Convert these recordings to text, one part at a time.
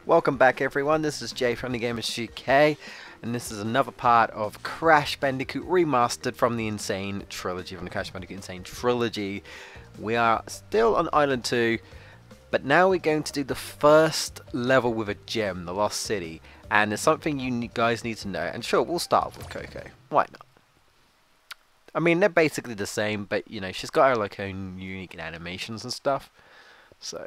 Welcome back everyone, this is Jay from the GameBustersUK, and this is another part of Crash Bandicoot Remastered from the N.Sane Trilogy, from the Crash Bandicoot Nsane Trilogy. We are still on Island 2, but now we're going to do the first level with a gem, the Lost City, and there's something you guys need to know, and sure, we'll start off with Coco, why not? I mean, they're basically the same, but you know, she's got her like own unique animations and stuff, so...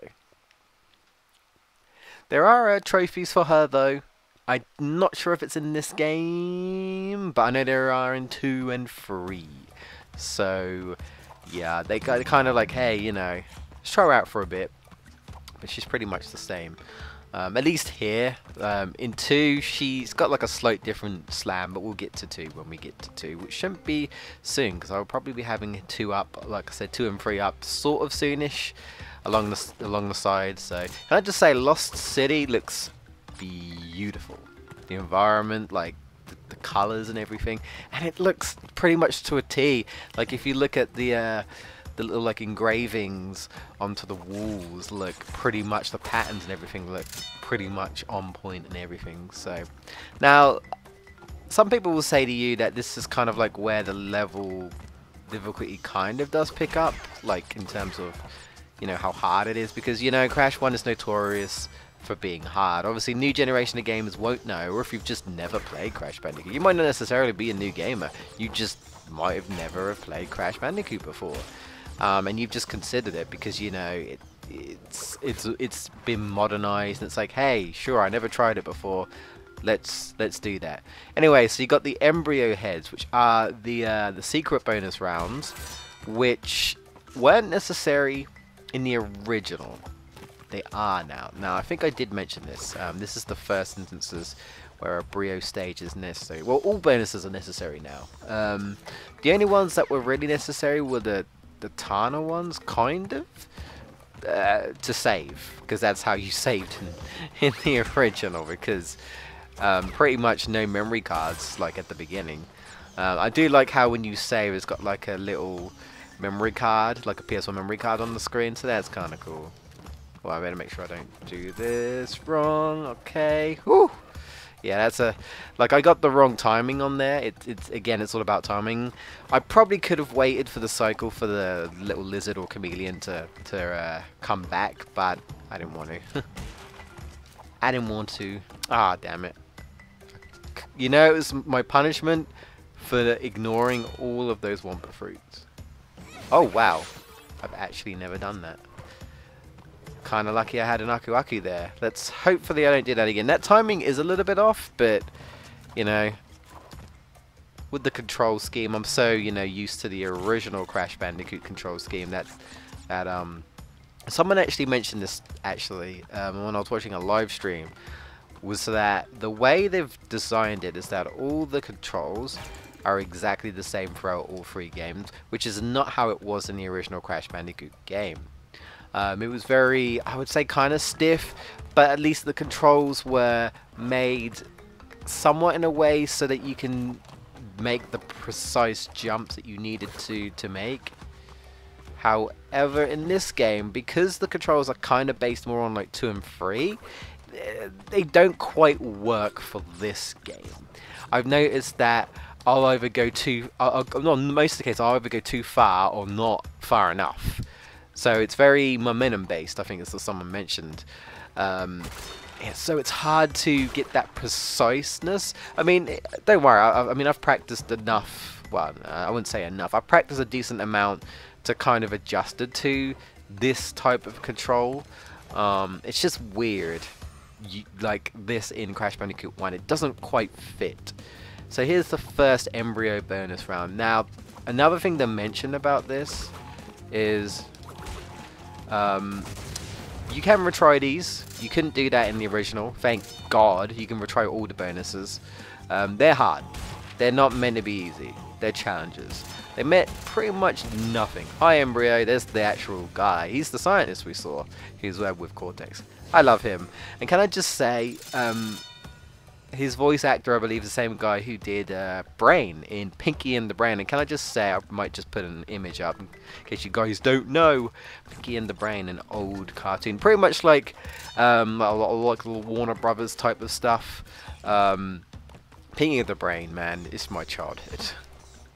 There are trophies for her though. I'm not sure if it's in this game, but I know there are in 2 and 3. So yeah, they got kind of like, hey, you know, let's try her out for a bit. But she's pretty much the same. At least here. In 2, she's got like a slight different slam, but we'll get to 2 when we get to 2, which shouldn't be soon, because I'll probably be having 2 up, like I said, 2 and 3 up sort of soonish. Along the side. So can I just say, Lost City looks beautiful. The environment, like the colors and everything, and it looks pretty much to a T. Like if you look at the little like engravings onto the walls, look pretty much, the patterns and everything look pretty much on point and everything. So now some people will say to you that this is kind of like where the level difficulty kind of does pick up, like in terms of, you know, how hard it is, because, you know, Crash 1 is notorious for being hard. Obviously, new generation of gamers won't know, or if you've just never played Crash Bandicoot. You might not necessarily be a new gamer, you just might have never have played Crash Bandicoot before. And you've just considered it because, you know, it's been modernized, and it's like, hey, sure, I never tried it before. Let's do that. Anyway, so you got the N.BRIO heads, which are the secret bonus rounds, which weren't necessary in the original. They are now. Now, I think I did mention this. This is the first instances where a Brio stage is necessary. Well, all bonuses are necessary now. The only ones that were really necessary were the Tana ones, kind of, to save, because that's how you saved in the original, because pretty much no memory cards like at the beginning. I do like how when you save, it's got like a little memory card, like a PS1 memory card on the screen, so that's kind of cool. Well, I better make sure I don't do this wrong. Okay. Whew. Yeah, that's a, like, I got the wrong timing on there. It's again, it's all about timing. I probably could have waited for the cycle for the little lizard or chameleon to come back, but I didn't want to. I didn't want to. Ah, damn it. You know, it was my punishment for ignoring all of those Wumpa fruits. Oh wow, I've actually never done that. Kinda lucky I had an Aku Aku there. Let's hopefully I don't do that again. That timing is a little bit off, but you know, with the control scheme, I'm so, you know, used to the original Crash Bandicoot control scheme that someone actually mentioned this actually when I was watching a live stream, was that the way they've designed it is that all the controls are exactly the same throughout all 3 games, which is not how it was in the original Crash Bandicoot game. It was very, I would say, kind of stiff, but at least the controls were made somewhat in a way so that you can make the precise jumps that you needed to make. However, in this game, because the controls are kind of based more on like 2 and 3, they don't quite work for this game. I've noticed that I'll either go too, no, most of the case, I'll either go too far or not far enough. So it's very momentum based, I think that's what someone mentioned. Yeah, so it's hard to get that preciseness. I mean, don't worry, I mean, I've practiced enough, well, I wouldn't say enough, I've practiced a decent amount to kind of adjust it to this type of control. It's just weird, like this in Crash Bandicoot 1, it doesn't quite fit. So here's the first N.BRIO bonus round. Now, another thing to mention about this is you can retry these. You couldn't do that in the original. Thank God you can retry all the bonuses. They're hard. They're not meant to be easy. They're challenges. They meant pretty much nothing. Hi N.BRIO, there's the actual guy. He's the scientist we saw. He's with Cortex. I love him. And can I just say, his voice actor, I believe, is the same guy who did Brain in Pinky and the Brain. And can I just say, I might just put an image up in case you guys don't know. Pinky and the Brain, an old cartoon, pretty much like like Warner Brothers type of stuff. Pinky and the Brain, man, it's my childhood.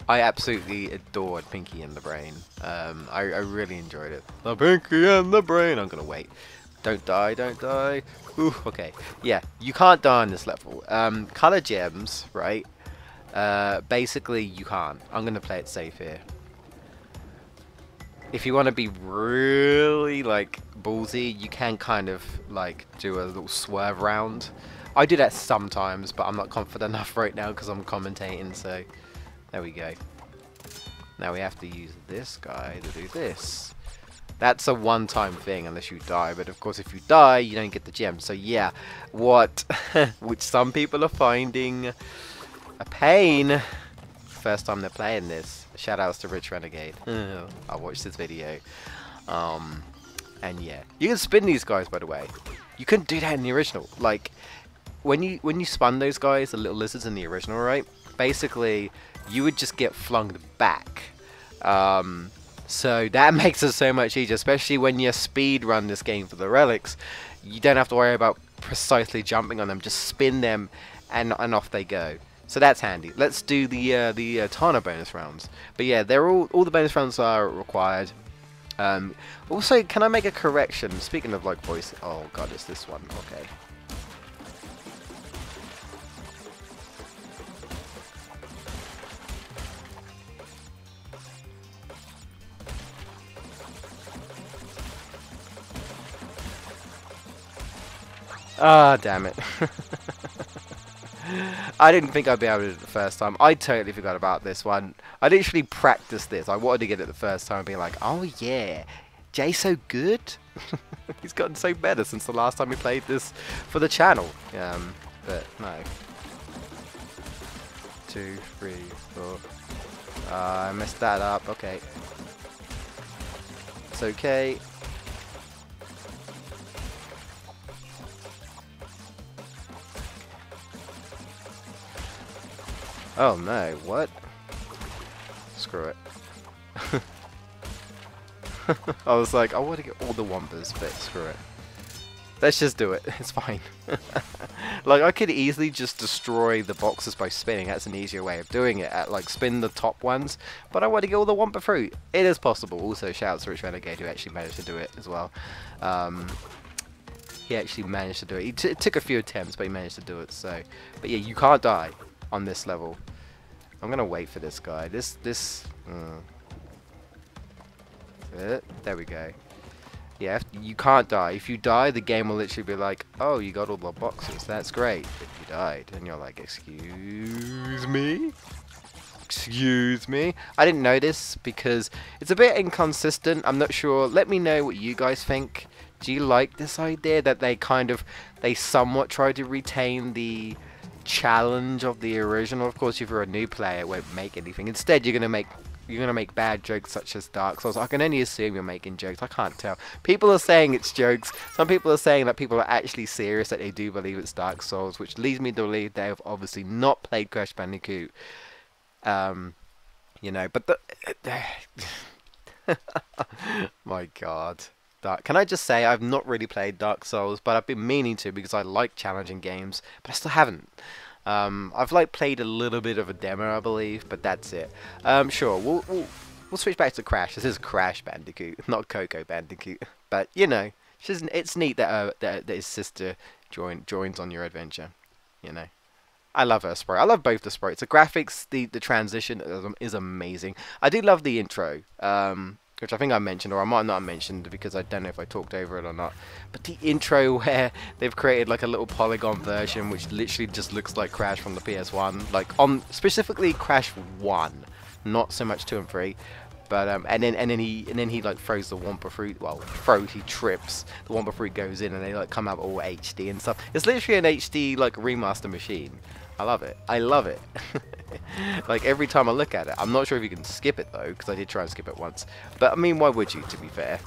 I absolutely adored Pinky and the Brain. I really enjoyed it. The Pinky and the Brain. I'm gonna wait. Don't die, don't die. Ooh, okay. Yeah, you can't die on this level. Color gems, right? Basically, you can't. I'm gonna play it safe here. If you want to be really, like, ballsy, you can kind of, like, do a little swerve round. I do that sometimes, but I'm not confident enough right now because I'm commentating, so... There we go. Now we have to use this guy to do this. That's a one-time thing unless you die, but of course if you die, you don't get the gem. So yeah, what, which some people are finding a pain, first time they're playing this. Shoutouts to Rich Renegade. I watched this video. And yeah, you can spin these guys, by the way. You couldn't do that in the original. Like, when you spun those guys, the little lizards in the original, right? Basically, you would just get flung back. So that makes it so much easier, especially when you speed run this game for the relics. You don't have to worry about precisely jumping on them, just spin them and off they go. So that's handy. Let's do the Tana bonus rounds. But yeah, they're all the bonus rounds are required. Also, can I make a correction? Speaking of like voice, oh god, it's this one. Okay. Ah, damn it. I didn't think I'd be able to do it the first time. I totally forgot about this one. I literally practiced this. I wanted to get it the first time and be like, oh yeah, Jay's so good. He's gotten so better since the last time we played this for the channel. But no. 2, 3, 4. I messed that up. Okay. It's okay. Oh no, what? Screw it. I was like, I want to get all the Wumpas, but screw it. Let's just do it, it's fine. Like, I could easily just destroy the boxes by spinning. That's an easier way of doing it, like spin the top ones. But I want to get all the Wumpa fruit. It is possible. Also, shout out to Rich Renegade who actually managed to do it as well. He actually managed to do it. It took a few attempts, but he managed to do it, so. But yeah, you can't die on this level. I'm gonna wait for this guy. There we go. Yeah, you can't die. If you die, the game will literally be like, oh, you got all the boxes. That's great. But you died. And you're like, excuse me? Excuse me? I didn't know this because it's a bit inconsistent. I'm not sure. Let me know what you guys think. Do you like this idea that they somewhat try to retain the challenge of the original? Of course, if you're a new player, it won't make anything. Instead, you're gonna make bad jokes such as Dark Souls. I can only assume you're making jokes. I can't tell. People are saying it's jokes. Some people are saying that people are actually serious, that they do believe it's Dark Souls, which leads me to believe they have obviously not played Crash Bandicoot. You know, but my god. Can I just say, I've not really played Dark Souls, but I've been meaning to because I like challenging games, but I still haven't. I've like played a little bit of a demo, I believe, but that's it. Sure, we'll switch back to Crash. This is Crash Bandicoot, not Coco Bandicoot. But you know, it's neat that his sister joins on your adventure. You know, I love her sprite. I love both the sprites. The graphics, the transition is amazing. I do love the intro. Which I think I mentioned, or I might not have mentioned because I don't know if I talked over it or not. But the intro where they've created like a little polygon version which literally just looks like Crash from the PS1, like on specifically Crash 1, not so much 2 and 3. But and then he like throws the Wumpa fruit. Well, he trips. The Wumpa fruit goes in and they like come out all HD and stuff. It's literally an HD like remaster machine. I love it. I love it. Like every time I look at it, I'm not sure if you can skip it though, because I did try and skip it once. But I mean, why would you? To be fair,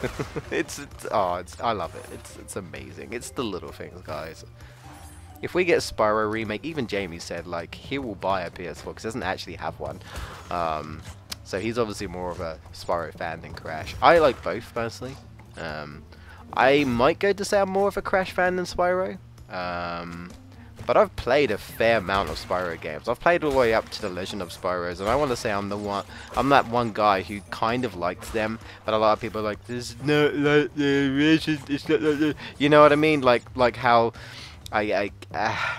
I love it. It's amazing. It's the little things, guys. if we get a Spyro remake, even Jamie said like he will buy a PS4 because he doesn't actually have one. So he's obviously more of a Spyro fan than Crash. I like both personally. I might go to say I'm more of a Crash fan than Spyro. But I've played a fair amount of Spyro games. I've played all the way up to the Legend of Spyros, and I want to say I'm that one guy who kind of likes them, but a lot of people are like, this is not like the original, it's not like the, you know what I mean? Like how I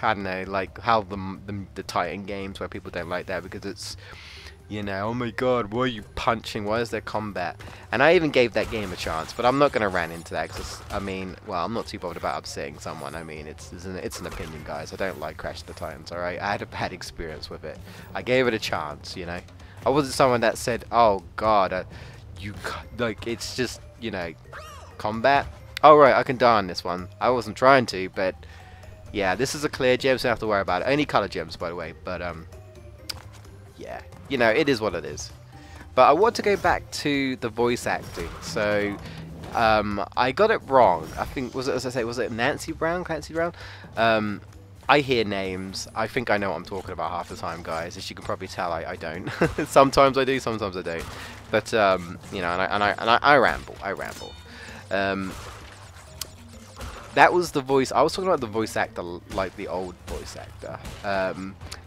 don't know, like how the Titan games where people don't like that because it's, you know, oh my god, why are you punching? Why is there combat? And I even gave that game a chance, but I'm not going to rant into that because, I mean, well, I'm not too bothered about upsetting someone. I mean, it's an opinion, guys. I don't like Crash the Titans, alright? I had a bad experience with it. I gave it a chance, you know? I wasn't someone that said, oh god, like, it's just, you know, combat. Oh, right, I can die on this one. I wasn't trying to, but, yeah, this is a clear gem, so I don't have to worry about it. Only color gems, by the way, but, yeah. You know, it is what it is. But I want to go back to the voice acting. So, I got it wrong. I think, was it Nancy Brown? Clancy Brown? I hear names. I think I know what I'm talking about half the time, guys. As you can probably tell, I don't. Sometimes I do, sometimes I don't. But, you know, and I ramble. That was the voice. I was talking about the voice actor, like the old voice actor.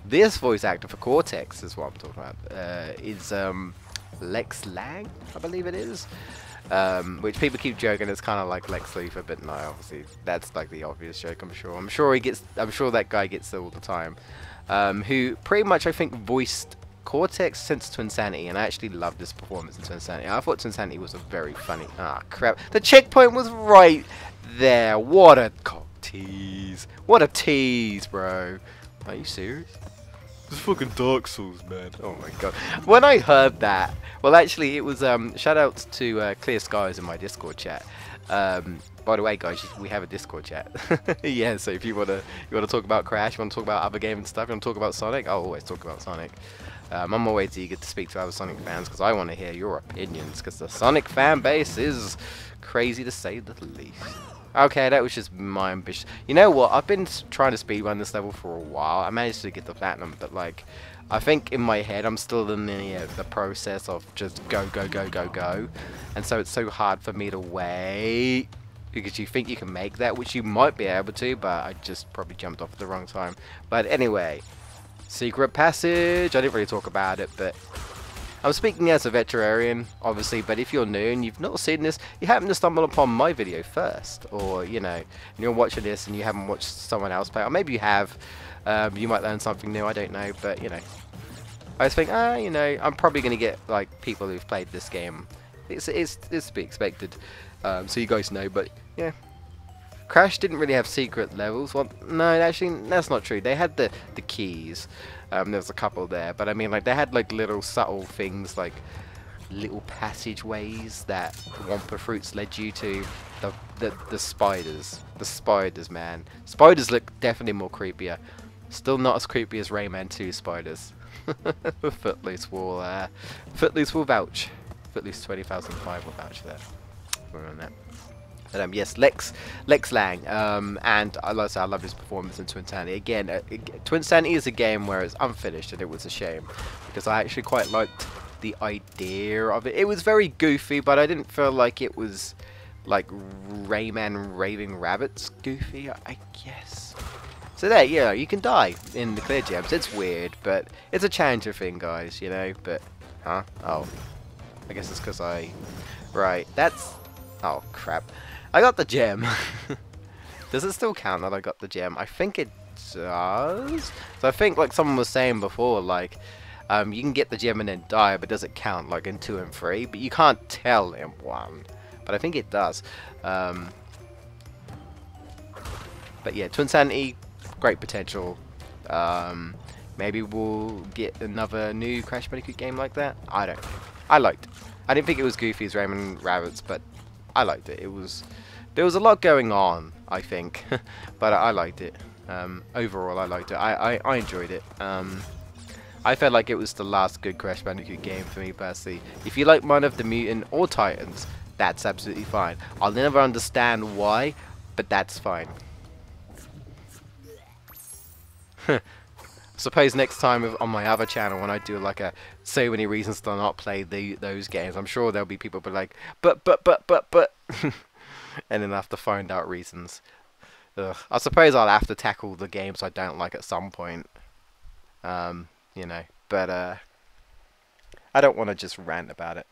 This voice actor for Cortex is what I'm talking about. Is Lex Lang, I believe it is. Which people keep joking it's kind of like Lex Luthor, but no, obviously that's like the obvious joke. I'm sure that guy gets it all the time. Who pretty much I think voiced Cortex since Twinsanity, and I actually loved this performance in Twinsanity. I thought Twinsanity was a very funny. Ah, crap! The checkpoint was right there. What a tease! What a tease, bro! Are you serious? It's fucking Dark Souls, man. Oh my god. When I heard that, well, actually, it was shout outs to Clear Skies in my Discord chat. By the way, guys, we have a Discord chat. Yeah, so if you wanna talk about Crash, you wanna talk about other games and stuff, you wanna talk about Sonic, I'll always talk about Sonic. I'm always eager to speak to other Sonic fans because I want to hear your opinions because the Sonic fan base is crazy to say the least. Okay, that was just my ambition. You know what? I've been trying to speedrun this level for a while. I managed to get the platinum, but like, I think in my head I'm still in the process of just go, and so it's so hard for me to wait because you think you can make that, which you might be able to, but I just probably jumped off at the wrong time. But anyway, secret passage. I didn't really talk about it, but I'm speaking as a veterinarian, obviously, but if you're new and you've not seen this, you happen to stumble upon my video first, or, you know, and you're watching this and you haven't watched someone else play, or maybe you have, you might learn something new, I don't know, but, you know, I just think, you know, I'm probably going to get, like, people who've played this game. It's to be expected, so you guys know, but, yeah. Crash didn't really have secret levels. Well, no, actually, that's not true. They had the keys. There was a couple there, but I mean, like, they had like little subtle things, like little passageways that Wumpa fruits led you to. The spiders. The spiders, man. Spiders look definitely more creepier. Still not as creepy as Rayman 2 spiders. Footloose will vouch. Footloose 20,005 will vouch there. We're on that. But yes, Lex Lang, and like I said, I love his performance in Twinsanity. Again, Twinsanity is a game where it's unfinished, and it was a shame because I actually quite liked the idea of it. It was very goofy, but I didn't feel like it was like Rayman Raving Rabbits goofy, I guess. So there, yeah, you can die in the clear gems. It's weird, but it's a challenger thing, guys, you know. But oh, I guess it's because right. That's oh crap. I got the gem. Does it still count that I got the gem? I think it does. So I think, like someone was saying before, like, you can get the gem and then die, but does it count, like, in 2 and 3? But you can't tell in 1. But I think it does. But yeah, Twinsanity, great potential. Maybe we'll get another new Crash Bandicoot game like that. I don't know. I liked it. I didn't think it was goofy as Rayman Rabbits, but I liked it. There was a lot going on, I think, but I liked it. Overall, I liked it. I enjoyed it. I felt like it was the last good Crash Bandicoot game for me personally. If you like Mind of the Mutant or Titans, that's absolutely fine. I'll never understand why, but that's fine. Suppose next time on my other channel when I do like a so many reasons to not play those games, I'm sure there'll be people be like, but, and then I have to find out reasons. Ugh. I suppose I'll have to tackle the games I don't like at some point. You know, but I don't want to just rant about it.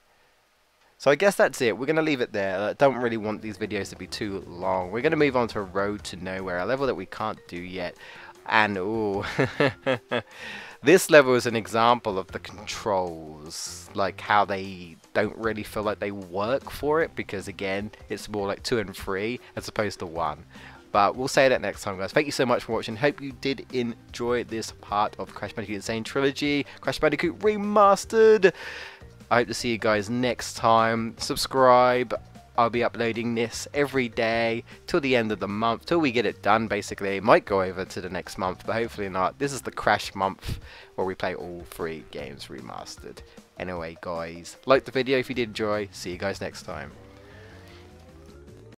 So I guess that's it. We're going to leave it there. I don't really want these videos to be too long. We're going to move on to Road to Nowhere, a level that we can't do yet. And, ooh, this level is an example of the controls, like how they don't really feel like they work for it, because again, it's more like 2 and 3 as opposed to 1. But we'll say that next time, guys. Thank you so much for watching. Hope you did enjoy this part of Crash Bandicoot Nsane Trilogy, Crash Bandicoot Remastered. I hope to see you guys next time. Subscribe. I'll be uploading this every day till the end of the month, till we get it done basically. It might go over to the next month, but hopefully not. This is the Crash month where we play all 3 games remastered. Anyway guys, like the video if you did enjoy. See you guys next time.